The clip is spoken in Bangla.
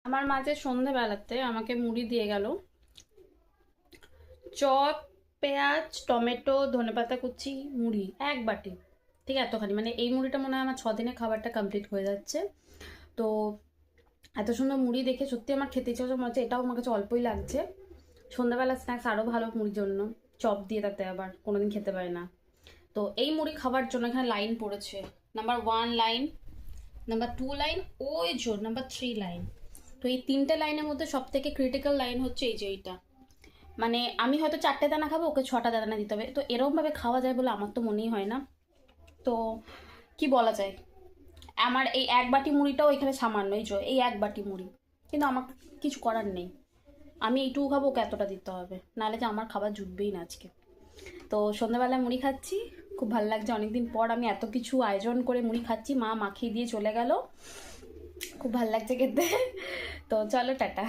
আমার মাঝে সন্ধেবেলাতে আমাকে মুড়ি দিয়ে গেল, চপ, পেঁয়াজ, টমেটো, ধনেপাতা কুচি, মুড়ি এক বাটি। ঠিক আছে, এতখানি, মানে এই মুড়িটা মনে হয় আমার 6 দিনের খাবারটা কমপ্লিট হয়ে যাচ্ছে। তো এত সুন্দর মুড়ি দেখে সত্যি আমার খেতে ইচ্ছে হচ্ছে, মনে হচ্ছে এটাও আমার কাছে অল্পই লাগছে। সন্ধ্যাবেলা স্ন্যাক্স আরও ভালো মুড়ির জন্য, চপ দিয়ে, তাতে আবার কোনোদিন খেতে পারে না। তো এই মুড়ি খাবার জন্য এখানে লাইন পড়েছে। নাম্বার 1 লাইন, নাম্বার 2 লাইন, ওই জো নাম্বার 3 লাইন। তো এই 3টে লাইনের মধ্যে সব থেকে ক্রিটিক্যাল লাইন হচ্ছে এই যে এইটা। মানে আমি হয়তো 4টে দানা খাবো, ওকে 6টা দানা দিতে হবে। তো এরকমভাবে খাওয়া যায় বলে আমার তো মনেই হয় না। তো কি বলা যায়, আমার এই এক বাটি মুড়িটাও এখানে সামান্য, এই এক বাটি মুড়ি, কিন্তু আমার কিছু করার নেই। আমি এইটুকু খাবো, ওকে এতটা দিতে হবে, নাহলে যে আমার খাবার জুটবেই না আজকে। তো সন্ধ্যাবেলা মুড়ি খাচ্ছি, খুব ভালো লাগছে। অনেকদিন পর আমি এত কিছু আয়োজন করে মুড়ি খাচ্ছি, মা মাখিয়ে দিয়ে চলে গেল, খুব ভালো লাগছে খেতে। তো চলো, টাটা।